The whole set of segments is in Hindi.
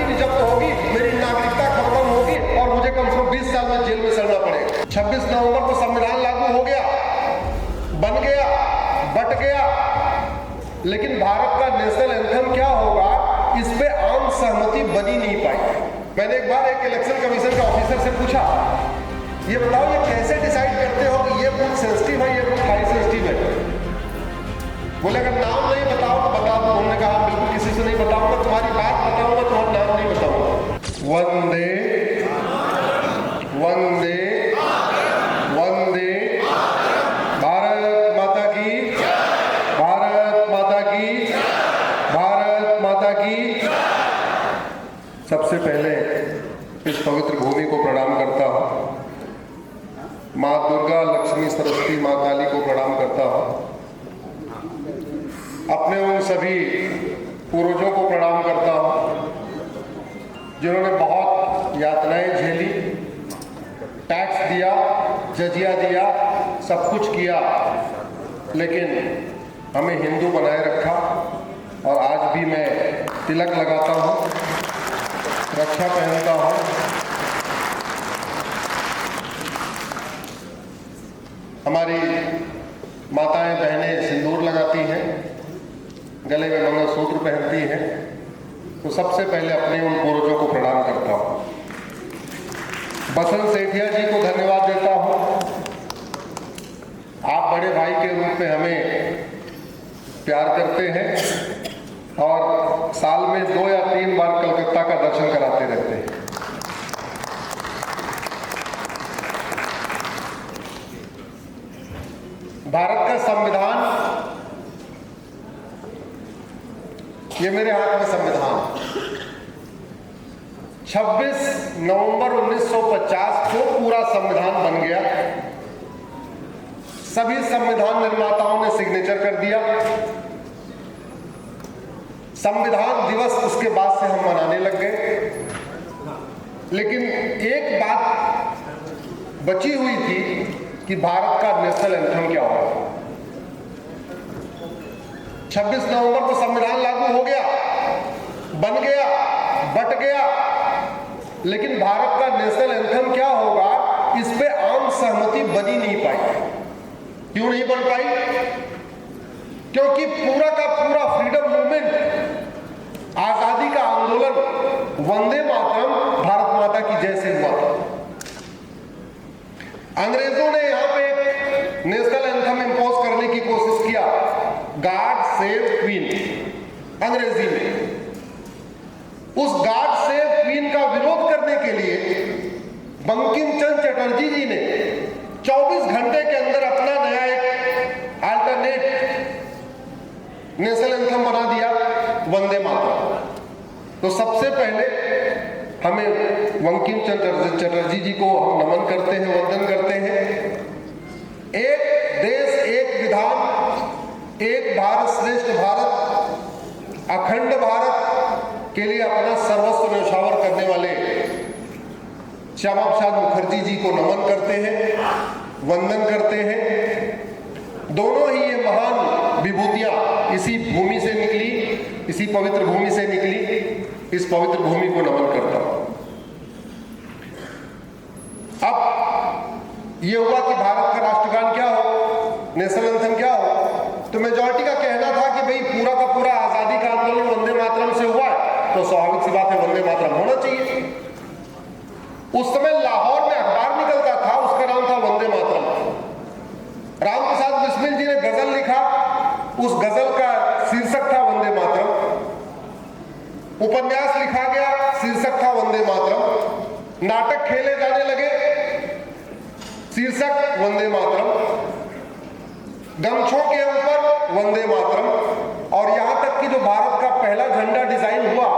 भी जब्त होगी, मेरी नागरिकता खत्म होगी और मुझे कम से कम 20 साल में जेल में सड़ना पड़ेगा। 26 नवंबर को संविधान लागू हो गया, बन गया, बट गया, लेकिन भारत का नेशनल एंथम क्या होगा, इस पे आम सहमति बनी नहीं पाई। मैंने एक बार एक इलेक्शन कमीशन का ऑफिसर से पूछा, ये बताओ ये कैसे डिसाइड करते हो कि ये बूथ सेंसिटिव है, ये बूथ हाई सेंसिटिव है? बोले अगर नाम नहीं बताओ तो बता दो। उन्होंने कहा बिल्कुल किसी से नहीं बताऊंगा, तुम्हारी बात बताऊंगा, तुम्हारा नाम नहीं बताऊंगा। वंदे वंदे वंदे भारत माता की, भारत माता की, भारत माता की। सबसे पहले इस पवित्र भूमि को प्रणाम करता हूँ, माँ दुर्गा, लक्ष्मी, सरस्वती, माँ काली को प्रणाम करता हूँ। अपने उन सभी पूर्वजों को प्रणाम करता हूँ जिन्होंने बहुत यातनाएं झेली, टैक्स दिया, जजिया दिया, सब कुछ किया, लेकिन हमें हिंदू बनाए रखा। और आज भी मैं तिलक लगाता हूँ, रक्षा पहनता हूँ। हमारी माताएं बहनें सिंदूर लगाती हैं, गले में मंगलसूत्र पहनती हैं, तो सबसे पहले अपने उन पूर्वजों को प्रणाम करता हूँ। बसंत सेठिया जी को धन्यवाद देता हूँ। आप बड़े भाई के रूप में हमें प्यार करते हैं और साल में 2 या 3 बार कलकत्ता का दर्शन कराते रहते हैं। भारत का संविधान, ये मेरे हाथ में संविधान, 26 नवंबर 1950 को पूरा संविधान बन गया। सभी संविधान निर्माताओं ने सिग्नेचर कर दिया। संविधान दिवस उसके बाद से हम मनाने लग गए, लेकिन एक बात बची हुई थी कि भारत का नेशनल एंथम क्या होगा। 26 नवंबर को संविधान लागू हो गया, बन गया, बट गया, लेकिन भारत का नेशनल एंथम क्या होगा, इस पे आम सहमति बनी नहीं पाई। क्यों नहीं बन पाई? क्योंकि पूरा का पूरा फ्रीडम मूवमेंट, आजादी का आंदोलन वंदे मातरम, भारत माता की जय से हुआ था। अंग्रेजों ने यहां पे एक नेशनल एंथम इंपोज करने की कोशिश किया, गॉड सेव क्वीन, अंग्रेजी में। उस गॉड सेव क्वीन का विरोध करने के लिए बंकिम चंद्र चटर्जी जी ने 24 घंटे के अंदर अपना नया एक अल्टरनेट नेशनल एंथम बना दिया, वंदे मातरम। तो सबसे पहले हमें बंकिम चंद्र चटर्जी जी को हम नमन करते हैं, वंदन करते हैं। एक देश एक विधान, एक भारत श्रेष्ठ भारत, अखंड भारत के लिए अपना सर्वस्व न्यौछावर करने वाले श्यामा प्रसाद मुखर्जी जी को नमन करते हैं, वंदन करते हैं। दोनों ही ये महान विभूतियां इसी भूमि से निकली, इसी पवित्र भूमि से निकली। इस पवित्र भूमि को नमन करता हूं। अब ये हुआ कि भारत का राष्ट्रगान क्या हो, नेशनल एंथम क्या हो, तो मेजॉरिटी का कहना था कि भाई पूरा का पूरा आजादी का आंदोलन वंदे मातरम से हुआ है, तो स्वाभाविक सी बात है वंदे मातरम होना चाहिए। उस समय लाहौर में अखबार निकलता था, उसका नाम था वंदे मातरम। राम प्रसाद बिस्मिल जी ने गजल लिखा, उस गजल का शीर्षक था वंदे मातरम। उपन्यास लिखा गया, शीर्षक था वंदे मातरम। नाटक खेले जाने लगे, शीर्षक वंदे मातरम। गमछों के ऊपर वंदे मातरम। और यहां तक कि जो भारत का पहला झंडा डिजाइन हुआ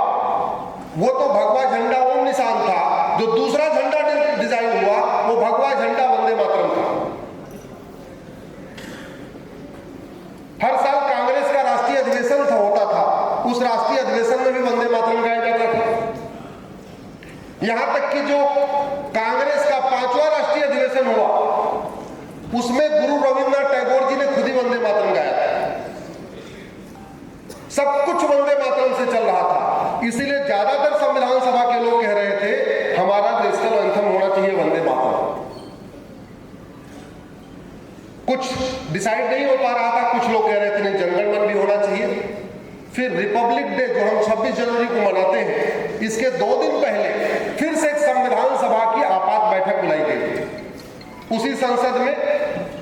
वो तो भगवा झंडा ओम निशान था, जो दूसरा झंडा डिजाइन हुआ वो भगवा झंडा वंदे मातरम था। हर साल कांग्रेस का राष्ट्रीय अधिवेशन होता था, उस राष्ट्रीय अधिवेशन में भी वंदे मातरम गाया जाता था। यहां तक कि जो कांग्रेस का 5वां राष्ट्रीय अधिवेशन हुआ उसमें गुरु रविंद्रनाथ टैगोर जी ने खुद ही वंदे मातरम गाया था। सब कुछ वंदे मातरम से चल रहा था। इसीलिए ज्यादातर संविधान सभा के लोग कह रहे थे हमारा नेशनल एंथम होना चाहिए वंदे मातरम। कुछ डिसाइड नहीं हो पा रहा था, कुछ लोग कह रहे थे नहीं जनगण मन भी होना चाहिए। फिर रिपब्लिक डे जो हम 26 जनवरी को मनाते हैं, इसके 2 दिन पहले फिर से एक संविधान सभा की आपात बैठक बुलाई गई उसी संसद में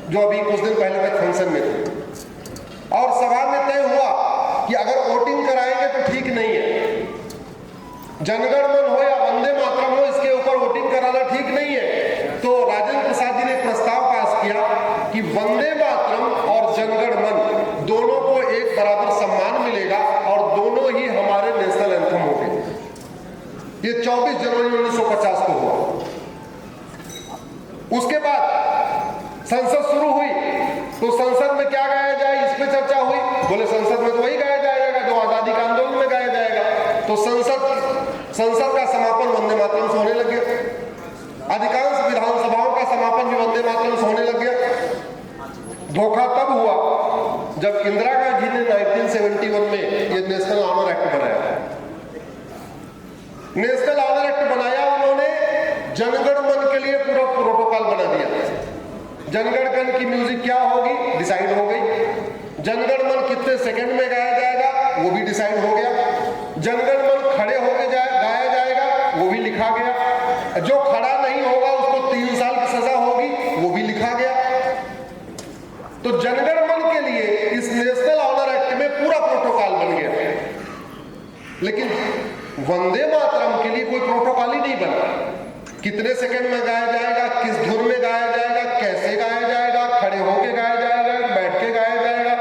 जो अभी कुछ दिन पहले तक फंक्शन में थी, और सभा में तय हुआ कि अगर वोटिंग कराएंगे तो ठीक नहीं है, जनगण मन हो या वंदे मातरम हो इसके ऊपर वोटिंग कराना ठीक नहीं है। तो राजेंद्र प्रसाद जी ने एक प्रस्ताव पास किया कि वंदे मातरम और जनगण मन दोनों को एक बराबर सम्मान मिलेगा और दोनों ही हमारे नेशनल एंथम होंगे। ये 24 जनवरी 1950 को हुआ। उसके बाद संसद शुरू हुई तो संसद में क्या गाया जाए इस पे चर्चा हुई। बोले संसद में तो वही गाया जाएगा जो आजादी के आंदोलन में गाया जाएगा। तो संसद का समापन वंदे मातरम से होने लग गया। अधिकांश विधानसभाओं का समापन भी वंदे मातरम से होने लग गया। धोखा तब हुआ जब इंदिरा गांधी ने 1971 में ये नेशनल ऑनर एक्ट बनाया। नेशनल ऑनर एक्ट बनाया उन्होंने, जनगण मन के लिए पूरा प्रोटोकॉल बना दिया। जनगण मन की म्यूजिक क्या होगी डिसाइड हो गई। जनगण मन कितने सेकंड में गाया जाएगा वो भी डिसाइड हो गया। जनगण मन खड़े होकर गाया जाएगा वो भी लिखा गया। जो खड़ा नहीं होगा उसको 3 साल की सजा होगी वो भी लिखा गया। तो जनगण मन के लिए इस नेशनल ऑनर एक्ट में पूरा प्रोटोकॉल बन गया। लेकिन वंदे मातरम के लिए कोई प्रोटोकॉल ही नहीं बना। कितने सेकंड में गाया जाएगा, किस धुन में गाया जाएगा, कैसे गाया जाएगा, खड़े होके गाया जाएगा, बैठ के गाया जाएगा।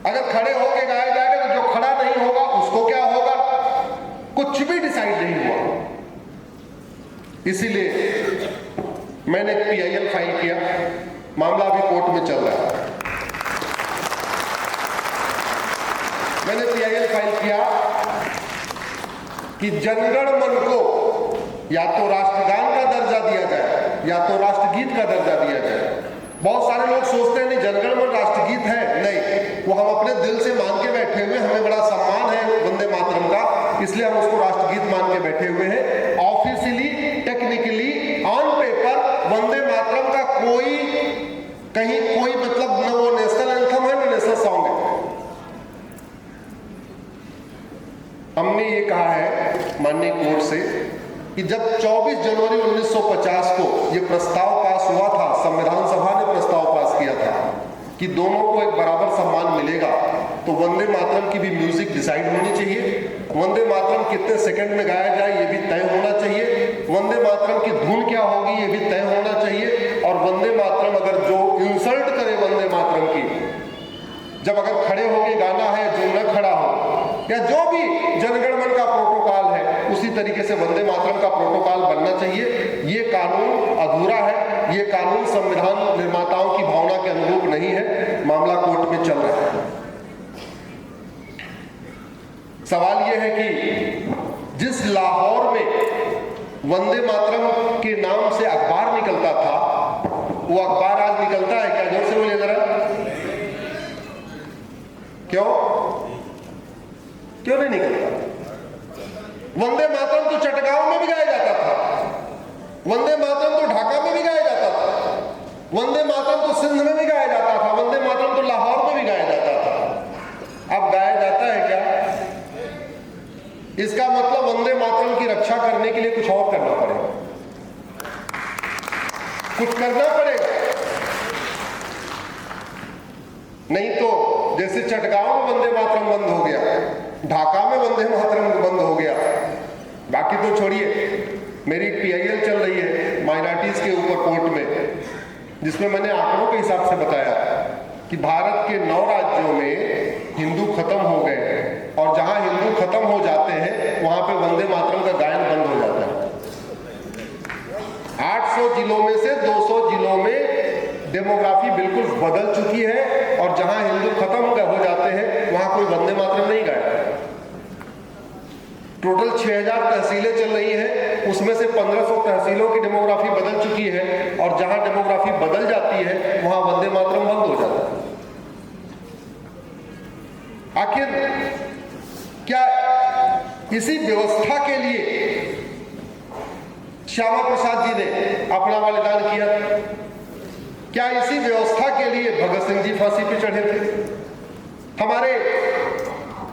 अगर खड़े होके गाया जाएगा तो जो खड़ा नहीं होगा उसको क्या होगा, कुछ भी डिसाइड नहीं हुआ। इसीलिए मैंने PIL फाइल किया। मामला अभी कोर्ट में चल रहा है। मैंने PIL फाइल किया कि जनगण मन को या तो राष्ट्रगान का दर्जा दिया जाए या तो राष्ट्रगीत का दर्जा दिया जाए। बहुत सारे लोग सोचते हैं नहीं जनगण मन राष्ट्रगीत है, नहीं, वो हम अपने दिल से मान के बैठे हुए, हमें बड़ा सम्मान है वंदे मातरम का, इसलिए हम उसको राष्ट्रगीत मान के बैठे हुए हैं। Officially technically on paper Vande Mataram का कहीं कोई मतलब न वो नेशनल एंथम है न नेशनल सॉन्ग है। हमने ये कहा है माननीय कोर्ट से कि जब 24 जनवरी 1950 को ये प्रस्ताव पास हुआ था, संविधान सभा ने प्रस्ताव पास किया था कि दोनों को एक बराबर सम्मान मिलेगा, तो वंदे मातरम की भी म्यूजिक डिसाइड होनी चाहिए। वंदे मातरम कितने सेकंड में गाया जाए ये भी तय होना चाहिए। वंदे मातरम की धुन क्या होगी ये भी तय होना चाहिए। और वंदे मातरम अगर जो इंसल्ट करे वंदे मातरम की, जब अगर खड़े होके गाना है जो न खड़ा हो, या जो भी जनगण मन का प्रोटोकॉल है उसी तरीके से वंदे मातरम का प्रोटोकॉल बनना चाहिए। ये कानून अधूरा है, ये कानून संविधान निर्माताओं की भावना के अनुरूप नहीं है। मामला कोर्ट में चल रहा है। सवाल यह है कि जिस लाहौर में वंदे मातरम के नाम से अखबार निकलता था, वो अखबार आज निकलता है क्या? जोर से बोलिए जरा। क्यों नहीं निकलता? वंदे मातरम तो चटगांव में भी गाया जाता था, वंदे मातरम तो ढाका में भी गाया जाता था, वंदे मातरम तो सिंध में भी गाया जाता था, वंदे मातरम तो लाहौर में भी गाया जाता था। अब गाया जाता है क्या? इसका मतलब वंदे मातरम की रक्षा करने के लिए कुछ और करना पड़ेगा, कुछ करना पड़ेगा। नहीं तो जैसे चटगांव में वंदे मातरम बंद हो गया, ढाका में वंदे मातरम बंद हो गया, बाकी तो छोड़िए। मेरी PIL चल रही है माइनॉरिटीज के ऊपर कोर्ट में, जिसमें मैंने आंकड़ों के हिसाब से बताया कि भारत के 9 राज्यों में हिंदू खत्म हो गए हैं, और जहां हिंदू खत्म हो जाते हैं वहां पे वंदे मातरम का गायन बंद हो जाता है। 800 जिलों में से 200 जिलों में डेमोग्राफी बिल्कुल बदल चुकी है, और जहां हिंदू खत्म हो जाते हैं वहां कोई वंदे मातरम नहीं गाया। टोटल 6000 तहसीलें चल रही हैं, उसमें से 1500 तहसीलों की डेमोग्राफी बदल चुकी है, और जहां डेमोग्राफी बदल जाती है वहां वंदे मातरम बंद हो जाता है। आखिर क्या इसी व्यवस्था के लिए श्यामा प्रसाद जी ने अपना बलिदान किया। क्या इसी व्यवस्था के लिए भगत सिंह जी फांसी पे चढ़े थे? हमारे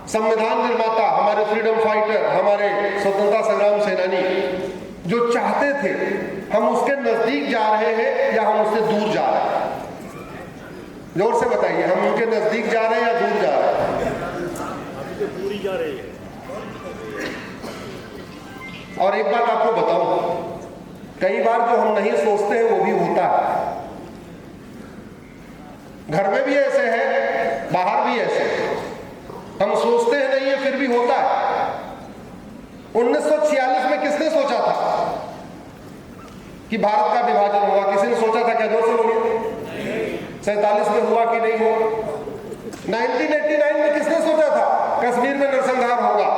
संविधान निर्माता, हमारे फ्रीडम फाइटर, हमारे स्वतंत्रता संग्राम सेनानी जो चाहते थे, हम उसके नजदीक जा रहे हैं या हम उससे दूर जा रहे हैं? जोर से बताइए, हम उनके नजदीक जा रहे हैं या दूर जा रहे हैं? दूरी जा रही है। और एक बात आपको बताऊं, कई बार जो हम नहीं सोचते हैं वो भी होता है। घर में भी ऐसे है, बाहर भी ऐसे है। हम सोचते हैं नहीं है, फिर भी होता है। 1946 में किसने सोचा था कि भारत का विभाजन होगा? किसी ने सोचा था क्या? जोर से बोलिए। 47 में हुआ कि नहीं हुआ? 1989 में किसने सोचा था कश्मीर में नरसंहार होगा?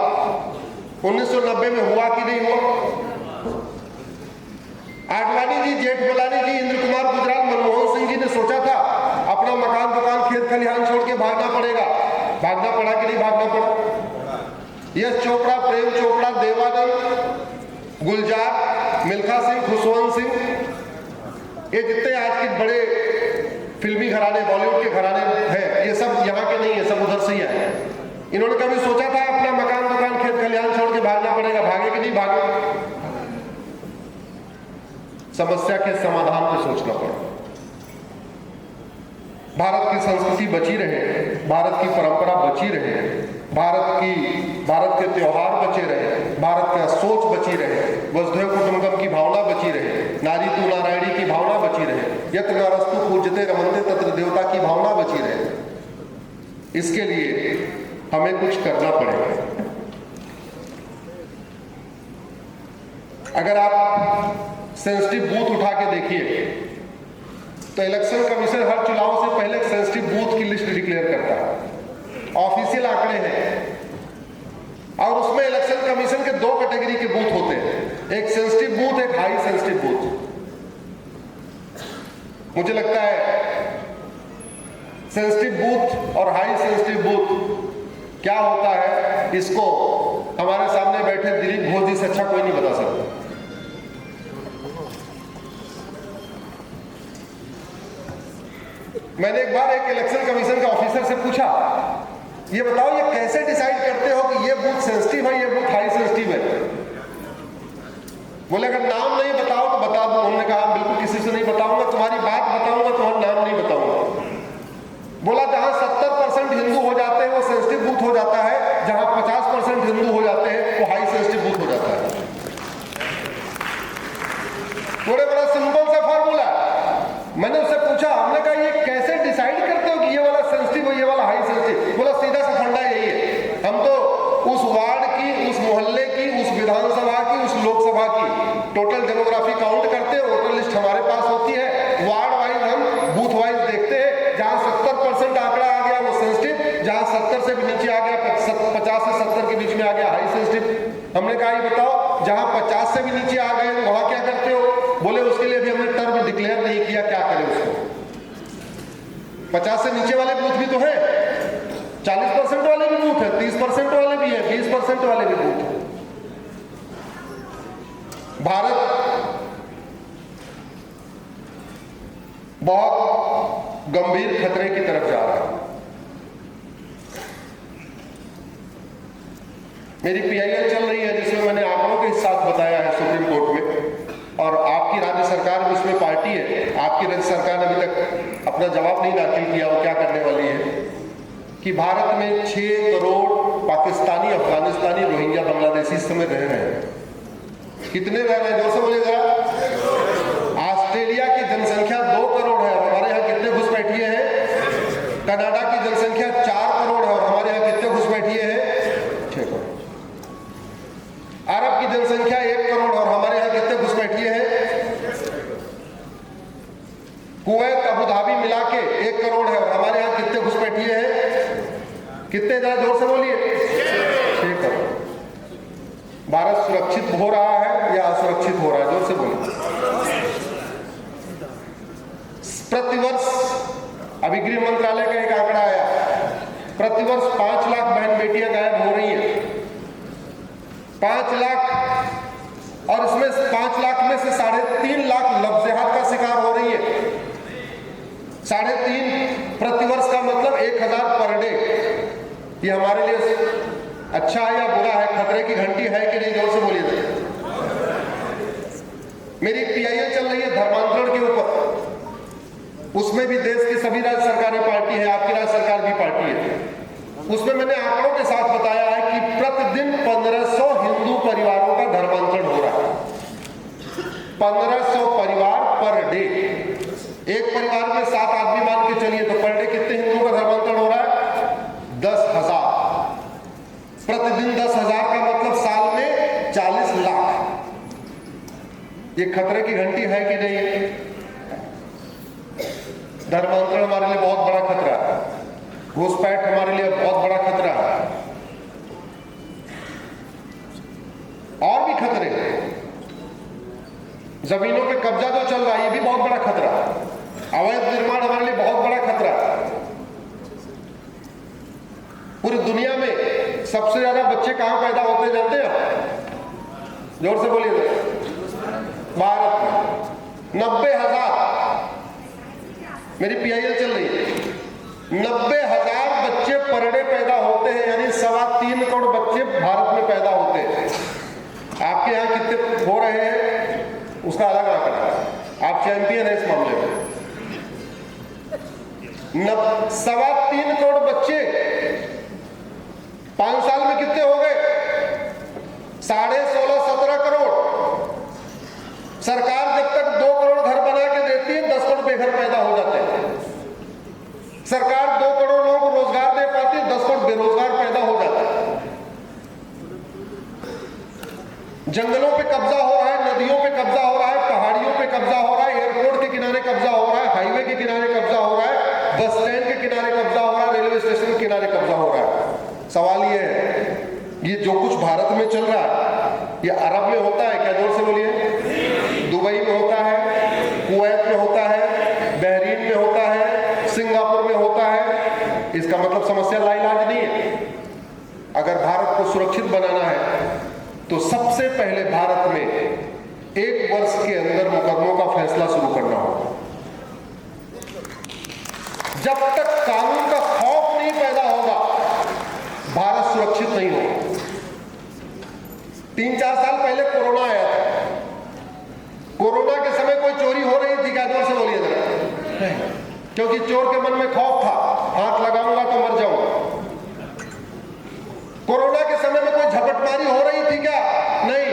1990 में हुआ कि नहीं हुआ? आडवाणी जी, जेठमलानी जी, इंद्र कुमार गुजराल, मनमोहन सिंह जी ने सोचा था अपना मकान दुकान खेत खलिहान छोड़ के भागना पड़ेगा। भागना पड़ा कि नहीं भागना पड़ा? यश चोपड़ा, प्रेम चोपड़ा, देवानंद, गुलजार, मिल्खा सिंह, खुशवंत सिंह, ये जितने आज के बड़े फिल्मी घराने, बॉलीवुड के घराने हैं, ये सब यहाँ के नहीं है, सब उधर से ही आए। इन्होंने कभी सोचा था अपना मकान दुकान खेत खलिहान छोड़ के भागना पड़ेगा? भागे कि नहीं भागे? समस्या के समाधान पे सोचना पड़ा। भारत की संस्कृति बची रहे, भारत की परंपरा बची रहे, भारत के त्योहार बचे रहे, भारत का सोच बची रहे, वसुधैव कुटुंबकम की भावना बची रहे, नारी तू नारायणी की भावना बची रहे, यत्र नरस्तु पूज्यते रमन्ते तत्र देवता की भावना बची रहे। इसके लिए हमें कुछ करना पड़ेगा। अगर आप सेंसिटिव बूथ उठा के देखिए तो इलेक्शन कमीशन हर चुनाव से पहले एक सेंसिटिव बूथ की लिस्ट डिक्लेयर करता है। ऑफिशियल आंकड़े हैं और उसमें इलेक्शन कमीशन के 2 कैटेगरी के बूथ होते हैं, एक सेंसिटिव बूथ, एक हाई सेंसिटिव बूथ। मुझे लगता है सेंसिटिव बूथ और हाई सेंसिटिव बूथ क्या होता है, इसको हमारे सामने बैठे दिलीप घोष जी से अच्छा कोई नहीं बता सकता। मैंने एक बार एक इलेक्शन कमीशन के ऑफिसर से पूछा, ये बताओ ये कैसे डिसाइड करते हो कि ये बूथ सेंसिटिव है, ये बूथ हाई सेंसिटिव है? बोले अगर नाम नहीं बताओ तो बता दो। उन्होंने कहा बिल्कुल किसी से नहीं बताऊंगा, तुम्हारी बात बताऊंगा, तुम्हारा नाम नहीं बताऊंगा। बोला जहां 70% हिंदू हो जाते हैं वो सेंसिटिव बूथ हो जाता है, जहां 50% हिंदू हो जाते हैं वो हाई सेंसिटिव बूथ हो जाता है। थोड़े बड़ा सिंपल सा फॉर्मूला। मैंने उससे पूछा, हमने कहा ये कैसे डिसाइड करते हो कि ये वाला सेंसिटिव है, ये वाला हाई सेंसिटिव? बोला सीधा सा फंडा यही है, हम तो उस वार्ड की, उस मोहल्ले की, उस विधानसभा की, उस लोकसभा की टोटल डेमोग्राफी काउंट करते हैं, वोटर लिस्ट हमारे पास होती है, वार्ड वाइज हम बूथ वाइज देखते हैं, जहां 70% आंकड़ा आ गया वो सेंसिटिव, जहां 70 से भी नीचे आ गया, 50 से 70 के बीच में आ गया हाई सेंसिटिव। हमने कहा ये बताओ जहां 50 से भी नीचे आ गए वहां क्या करते हो? बोले उसके लिए भी हमने टर्म डिक्लेयर नहीं किया, क्या करें उसको? 50 से नीचे वाले बूथ भी तो है, 40% वाले भी बूथ है, 30% वाले भी है, 20% वाले भी बूथ है। भारत बहुत गंभीर खतरे की तरफ जा रहा है। मेरी पीआईएल चल रही है जिसमें मैंने आंकड़ों के साथ बताया है सुप्रीम कोर्ट में, और आपकी राज्य सरकार भी उसमें पार्टी है। आपकी राज्य सरकार ने अभी तक अपना जवाब नहीं दाखिल किया वो क्या करने वाली है, कि भारत में 6 करोड़ पाकिस्तानी, अफगानिस्तानी, रोहिंग्या, बांग्लादेशी इस समय रह रहे हैं। कितने रह रहे हैं? जोर से बोलिएगा। ऑस्ट्रेलिया की जनसंख्या 2 करोड़ है और हमारे यहाँ कितने घुसपैठिए हैं? कनाडा की जनसंख्या 4 करोड़ है और हमारे यहाँ कितने घुसपैठिए हैं? 6 करोड़। अरब की जनसंख्या 1 करोड़ और हमारे यहाँ कितने घुसपैठिए हैं? कुवैत, अबू धाबी मिला के 1 करोड़ है और हमारे यहाँ कितने घुसपैठिए हैं? कितने? जरा जोर से बोलिए। 6 करोड़। भारत सुरक्षित हो रहा है या असुरक्षित हो रहा है? जोर से बोलिए। प्रतिवर्ष अभी गृह मंत्रालय का एक आंकड़ा आया, प्रतिवर्ष 5 लाख बहन बेटियां गायब हो रही हैं। 5 लाख, और इसमें 5 लाख में से 3.5 लाख लफ्ज़ियात का शिकार हो रही है। 3.5 प्रतिवर्ष का मतलब 1000 पर डे। ये हमारे लिए अच्छा है या बुरा है? खतरे की घंटी है कि नहीं? जोर से बोलिए। मेरी एक PIL चल रही है धर्मांतरण के ऊपर, उसमें भी देश की सभी राज्य सरकारें पार्टी है, आपकी राज्य सरकार भी पार्टी है। उसमें मैंने आंकड़ों के साथ बताया है कि प्रतिदिन 1500 हिंदू परिवारों का धर्मांतरण हो रहा है। 1500 परिवार पर डे। एक परिवार में 7 आदमी मान के चलिए तो पर डे कितने हिंदुओं का धर्मांतरण हो रहा है? 10,000। प्रतिदिन 10,000 का मतलब साल में 40 लाख। ये खतरे की घंटी है कि नहीं? धर्मांतरण हमारे लिए बहुत बड़ा खतरा है। घुसपैठ हमारे लिए बहुत बड़ा खतरा है। और भी खतरे, जमीनों पे कब्जा जो चल रहा है ये भी बहुत बड़ा खतरा है। अवैध निर्माण हमारे लिए बहुत बड़ा खतरा है। पूरी दुनिया में सबसे ज्यादा बच्चे कहां पैदा होते हैं जानते हैं? जोर से बोलिए। भारत में 90,000। मेरी PIL चल रही है। 90,000 बच्चे पर डे पैदा होते हैं, यानी 3.25 करोड़ बच्चे भारत में पैदा होते हैं। आपके यहाँ कितने हो रहे हैं उसका अलग आंकड़ा है, आप चैंपियन है इस मामले में। 3.25 करोड़ बच्चे 5 साल में कितने हो गए? 16.5-17 करोड़। सरकार जब तक 2 करोड़ घर बना के देती है, 10 करोड़ बेघर पैदा हो जाते हैं। सरकार 2 करोड़ लोगों को रोजगार दे पाती है, 10 करोड़ बेरोजगार पैदा हो जाते हैं। जंगलों पे कब्जा हो रहा है, नदियों पे कब्जा हो रहा है, पहाड़ियों पे कब्जा हो रहा है, एयरपोर्ट के किनारे कब्जा हो रहा है, हाईवे के किनारे कब्जा हो रहा है, बस स्टैंड के किनारे कब्जा हो रहा है, रेलवे स्टेशन के किनारे कब्जा हो रहा है। सवाल ये है, ये जो कुछ भारत में चल रहा है ये अरब में होता है क्या? जोर से बोलिए। दुबई में होता है, कुवैत में होता है, बहरीन में होता है, सिंगापुर में होता है। इसका मतलब समस्या लाइलाज नहीं है। अगर भारत को सुरक्षित बनाना है तो सबसे पहले भारत में 1 वर्ष के अंदर मुकदमों का फैसला शुरू करना होगा। जब तक कानून का खौफ नहीं पैदा होगा भारत सुरक्षित नहीं होगा। 3-4 साल पहले कोरोना आया था। कोरोना के समय कोई चोरी हो रही थी क्या? जोर से बोलिए जरा। क्योंकि चोर के मन में खौफ था, हाथ लगाऊंगा तो मर जाऊंगा। कोरोना के समय में कोई झपटमारी हो रही थी क्या? नहीं।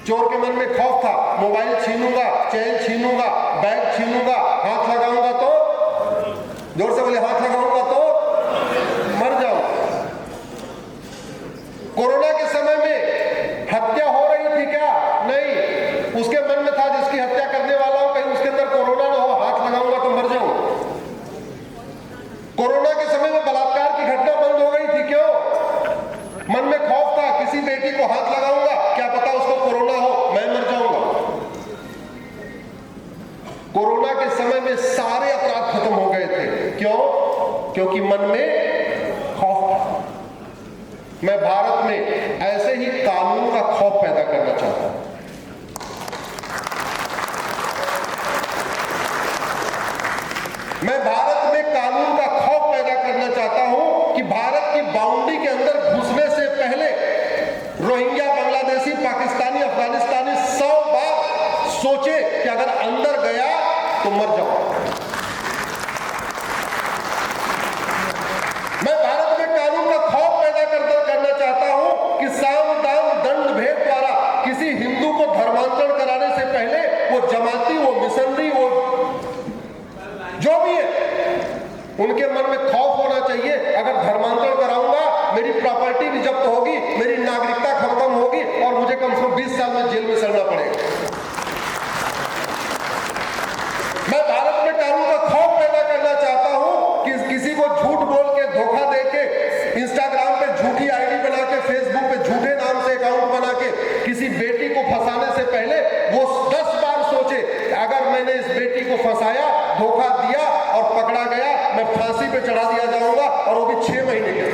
चोर के मन में खौफ था, मोबाइल छीनूंगा, चैन छीनूंगा, बैग छीनूंगा, हाथ लगाऊंगा तो, जोर से बोलिए, हाथ लगाऊंगा तो मर जाऊंगा। कोरोना के समय में हत्या हो रही थी क्या? नहीं। उसके मन में था जिसकी हत्या करने वाला हो कहीं उसके अंदर कोरोना ना हो, हाथ लगाऊंगा तो मर जाऊंगा। कोरोना के समय में बलात्कार की घटना बंद हो गई थी, क्यों? मन में खौफ था, किसी बेटी को हाथ लगाऊंगा, क्या पता उसको कोरोना हो, मैं मर जाऊंगा। कोरोना के समय में सारे अपराध खत्म हो गए थे, क्यों? क्योंकि मन में खौफ था। मैं भारत में ऐसे ही कानून का खौफ पैदा करना चाहता हूं। मैं भारत में कानून का खौफ पैदा करना चाहता हूं कि भारत की बाउंड्री के अंदर घुसने से पहले रोहिंग्या, बांग्लादेशी, पाकिस्तानी, अफगानिस्तानी 100 बार सोचे कि अगर अंदर गया तो मर जाऊं। मैं भारत में कानून का खौफ पैदा करना चाहता हूं कि साम, दाम, दंड, भेद द्वारा किसी हिंदू को धर्मांतरण कराने से पहले वो जमाती, वो मिशनरी, वो जो भी है, उनके मन में खौफ होना चाहिए। अगर धर्मांतरण कराऊंगा मेरी प्रॉपर्टी भी जब्त होगी, मेरी नागरिकता खत्म होगी और मुझे कम से कम 20 साल में जेल में सड़ना पड़ेगा। मैं भारत में कानून का खौफ पैदा करना चाहता हूं कि किसी को झूठ बोल के, धोखा दे के, इंस्टाग्राम पे झूठी आईडी बना के, फेसबुक पे झूठे नाम से अकाउंट बना के किसी बेटी को फंसाने से पहले वो 10 बार सोचे, अगर मैंने इस बेटी को फंसाया, धोखा दिया और पकड़ा गया, मैं फांसी पे चढ़ा दिया जाऊंगा, और वो भी 6 महीने के।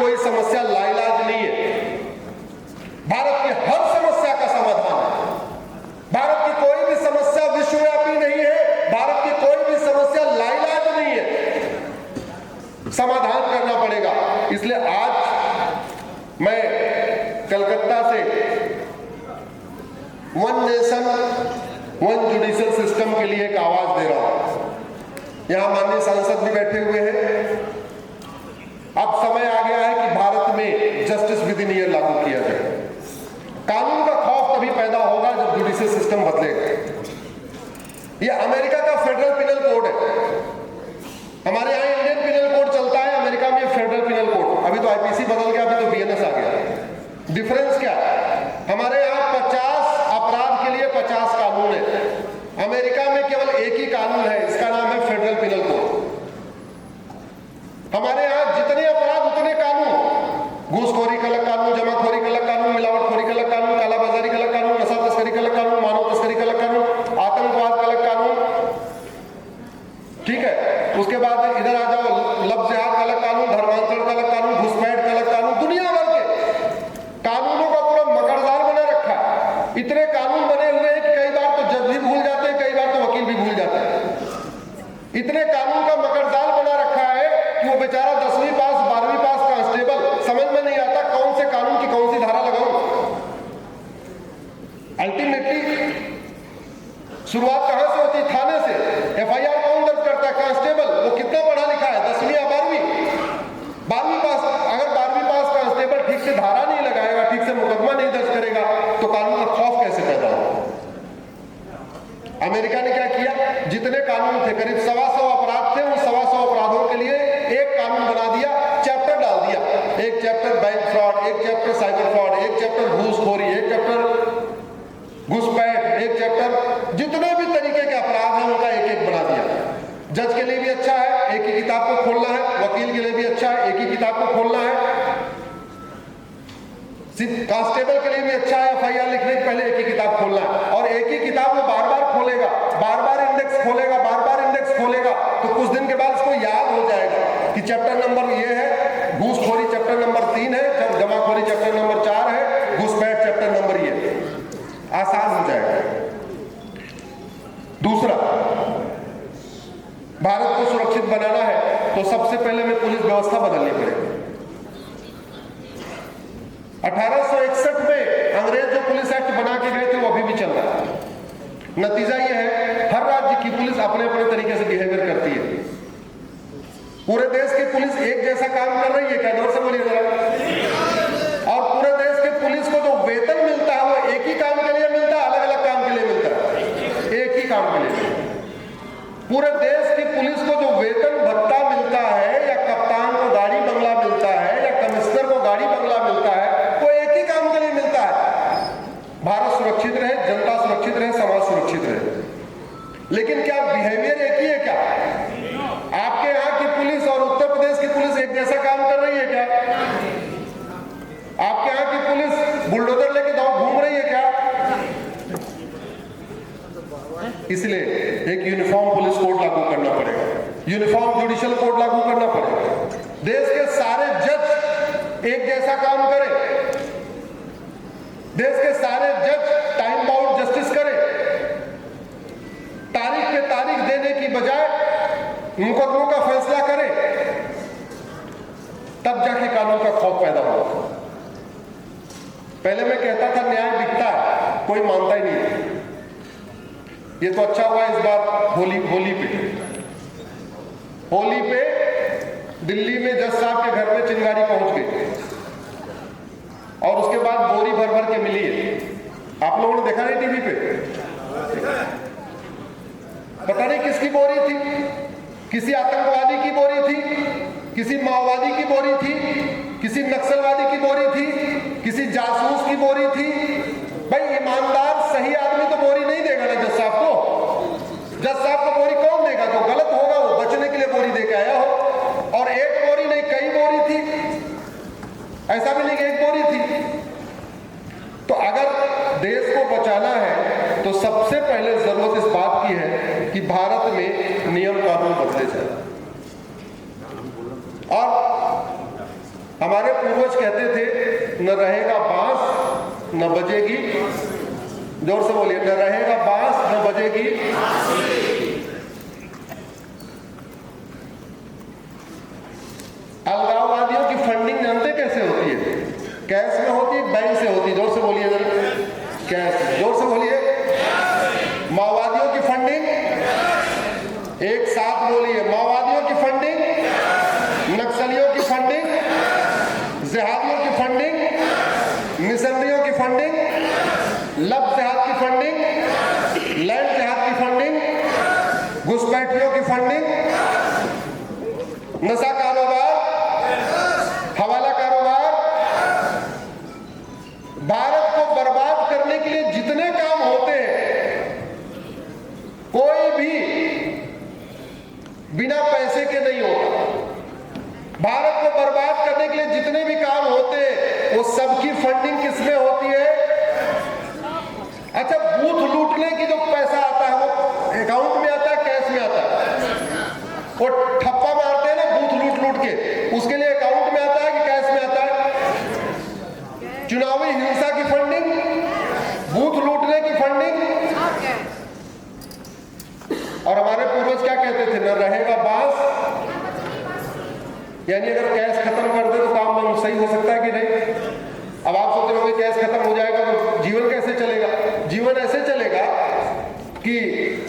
कोई समस्या लाइलाज नहीं है। भारत की हर समस्या का समाधान है। भारत की कोई भी समस्या विश्वव्यापी नहीं है। भारत की कोई भी समस्या लाइलाज नहीं है। समाधान करना पड़ेगा। इसलिए आज मैं कलकत्ता से one nation one judicial system के लिए एक आवाज दे रहा हूं। यहां माननीय सांसद भी बैठे हुए हैं। अब समय आ गया है कि भारत में जस्टिस विद इन ईयर लागू किया जाए। कानून का खौफ तभी पैदा होगा जब जुडिशियल सिस्टम बदलेगा। ये अमेरिका का फेडरल पिनल कोड है। हमारे यहाँ इंडियन पिनल कोड चलता है, अमेरिका में फेडरल पिनल कोड। अभी तो आईपीसी बदल गया, अभी तो बीएनएस आ गया। डिफरेंस क्या है? हमारे यहाँ 50 अपराध के लिए 50 कानून है। अमेरिका में केवल एक ही कानून है, इसका नाम है फेडरल पिनल कोड। हमारे यहाँ जितने अपराध उतने कानून। घूसखोरी का अलग कानून, जमाखोरी का अलग कानून, मिलावटखोरी का अलग कानून, कालाबाजारी का अलग कानून, नशा तस्करी का अलग कानून, मानव तस्करी का अलग कानून, आतंकवाद का अलग कानून। ठीक है, उसके बाद इधर आ जाओ, लव जिहाद का अलग कानून, धर्मांतरण का अलग कानून, घुसपैठ का अलग कानून। दुनिया भर के कानूनों का पूरा मकड़जाल बना रखा है। इतने कानून बने हुए हैं कि कई बार तो जज भी भूल जाते हैं, कई बार तो वकील भी भूल जाते हैं। इतने कानून का मकड़जाल बना रखा है कि वो बेचारा 10वीं पास 12वीं पास कांस्टेबल समझ में नहीं आता कौन से कानून की कौन सी धारा लगाऊं। अल्टीमेटली शुरुआत कहां से होती? थाने से। एफआईआर कौन दर्ज करता है? कांस्टेबल। वो कितना पढ़ा लिखा है? 10वीं या 12वीं? 12वीं पास। अगर 12वीं पास कांस्टेबल ठीक से धारा नहीं लगाएगा, ठीक से मुकदमा नहीं दर्ज करेगा, तो कानून का खौफ कैसे पैदा होगा? अमेरिका ने क्या किया? जितने कानून थे, करीब 125 अपराध थे, उन 125 अपराधों के लिए एक कानून बना दिया, चैप्टर डाल दिया। एक चैप्टर बैंक फ्रॉड, एक चैप्टर साइबर फ्रॉड, एक चैप्टर घूसखोरी, एक चैप्टर घुसपैठ, एक चैप्टर जितने भी तरीके के अपराध हैं उनका एक एक बना दिया। जज के लिए भी अच्छा है, एक ही किताब को खोलना है। वकील के लिए भी अच्छा है, एक ही किताब को खोलना है। कांस्टेबल के लिए भी अच्छा है, एफआईआर लिखने के पहले एक ही किताब खोलना है। और एक ही किताब वो बार बार खोलेगा, बार बार इंडेक्स खोलेगा, बार बार इंडेक्स खोलेगा, तो कुछ दिन के बाद उसको याद हो जाएगा कि चैप्टर नंबर ये है, घूसखोरी चैप्टर नंबर 3 है, जमाखोरी चैप्टर नंबर 4 है, घुसपैठ चैप्टर नंबर ये है। आसान हो जाएगा। दूसरा, भारत को सुरक्षित बनाना है तो सबसे पहले हमें पुलिस व्यवस्था बदलनी पड़ेगी। 1861 में अंग्रेज जो पुलिस एक्ट बना के गए थे वो अभी भी चल रहा है। नतीजा ये है, हर राज्य की पुलिस अपने अपने तरीके से बिहेवियर करती है। पूरे देश की पुलिस एक जैसा काम कर रही है क्या? जोर से बोलिए जरा। और पूरे देश की पुलिस को जो वेतन मिलता है वो एक ही काम के लिए मिलता है, अलग अलग काम के लिए मिलता है? एक ही काम के लिए। पूरे देश की पुलिस को जो वेतन भत्ता मिलता है, या कप्तान को गाड़ी बंगला मिलता है, या कमिश्नर को गाड़ी बंगला मिलता है, वो एक ही काम के लिए मिलता है। भारत सुरक्षित रहे, जनता सुरक्षित रहे, समाज सुरक्षित रहे। लेकिन क्या बिहेवियर एक ही है क्या? आपके यहाँ की पुलिस और उत्तर प्रदेश की पुलिस एक जैसा काम कर रही है क्या? आपके यहाँ की पुलिस बुलडोजर लेके घूम रही है क्या? इसलिए एक यूनिफॉर्म पुलिस कोड लागू करना पड़ेगा, यूनिफॉर्म जुडिशियल कोड लागू करना पड़ेगा। देश के सारे जज एक जैसा काम करें, देश के सारे जज टाइम बाउंड जस्टिस करें, तारीख पे तारीख देने की बजाय मुकदमों का फैसला करें, तब जाके कानून का खौफ पैदा होगा। पहले मैं कहता था न्याय बिकता है, कोई मानता ही नहीं। ये तो अच्छा हुआ इस बार होली पे दिल्ली में जज साहब के घर में चिंगारी पहुंच गई और उसके बाद बोरी भर भर के मिली है। आप लोगों ने देखा नहीं टीवी पे? पता नहीं किसकी बोरी थी, किसी आतंकवादी की बोरी थी, किसी माओवादी की बोरी थी, किसी नक्सलवादी की बोरी थी, किसी जासूस की बोरी थी। भाई ईमानदार सही आदमी तो बोरी नहीं देगा ना जज साहब को। जज साहब को बोरी कौन देगा? जो गलत होगा वो बचने के लिए बोरी देके आया हो। और एक बोरी नहीं, कई बोरी थी, ऐसा भी नहीं कि एक बोरी थी। तो अगर देश को बचाना है तो सबसे पहले जरूरत इस बात की है कि भारत में नियम कानून बदले जाए। और हमारे पूर्वज कहते थे न रहेगा बांस न बजेगी, जोर से बोलिए, न रहेगा बांस न बजेगी। अलगाववादियों की फंडिंग जानते कैसे होती है? कैश में होती है, बैंक से होती है? जोर से बोलिए जरा, कैश, जोर से बोलिए। माओवादियों की फंडिंग, एक साथ बोलिए, माओवादियों की फंडिंग, नक्सलियों की फंडिंग, जिहादियों की फंडिंग, मिशनरियों की फंडिंग, लब जिहाद की फंडिंग, लैंड जिहाद की फंडिंग, घुसपैठियों की फंडिंग, नशा कारोबार, हवाला कारोबार। भारत को बर्बाद करने के लिए जितने काम होते हैं, कोई भी बिना पैसे के नहीं होता। भारत को बर्बाद करने के लिए जितने भी काम होते हैं, वो सबकी फंडिंग किसमें होती है? अच्छा, बूथ लूटने की जो पैसा आता है वो अकाउंट में आता है, कैश में आता है? वो ठप्पा मारते हैं ना बूथ लूट लूट के, उसके लिए अकाउंट में आता है कि कैश में आता है? चुनावी हिंसा की फंडिंग, बूथ लूटने की फंडिंग। और हमारे पूर्वज क्या कहते थे? न रहेगा बांस, यानी अगर कैश खत्म कर दे तो काम सही हो सकता है कि नहीं? अब आप सोच रहे हो कैश खत्म हो जाएगा तो जीवन कैसे चलेगा? जीवन ऐसे चलेगा कि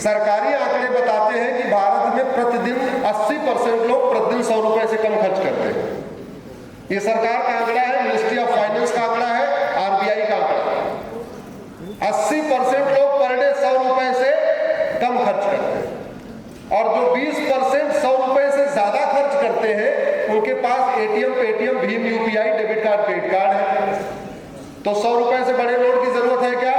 सरकारी आंकड़े बताते हैं कि भारत में प्रतिदिन 80% लोग प्रतिदिन 100 रुपए से कम खर्च करते हैं। ये सरकार का आंकड़ा है, मिनिस्ट्री ऑफ फाइनेंस का आंकड़ा है, आरबीआई का आंकड़ा है। 80% लोग पर डे 100 रुपए से कम खर्च करते हैं, और जो 20% 100 रुपए से ज्यादा खर्च करते हैं, उनके पास एटीएम, पेटीएम, भीम UPI, debit card, credit card है। तो 100 रुपए से बड़े नोट की जरूरत है क्या?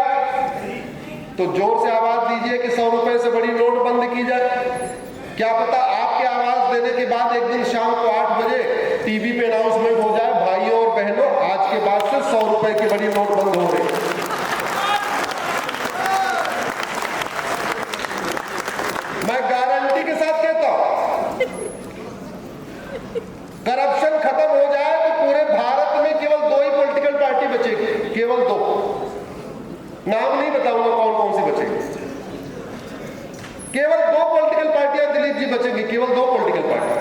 तो जोर से आवाज दीजिए कि 100 रुपए से बड़ी नोट बंद की जाए। क्या पता आपके आवाज देने के बाद एक दिन शाम को 8 बजे टीवी पे अनाउंसमेंट हो जाए, भाइयों और बहनों, आज के बाद से 100 रुपए की बड़ी नोट बंद हो रही। मैं गारंटी के साथ कहता हूं, करप्शन खत्म हो जाए तो पूरे भारत में केवल 2 ही पॉलिटिकल पार्टी बचेगी, केवल 2। नाम नहीं बताऊंगा कौन कौन सी बचेगी। केवल 2 पॉलिटिकल पार्टियां दिलीप जी बचेंगी, केवल 2 पॉलिटिकल पार्टी।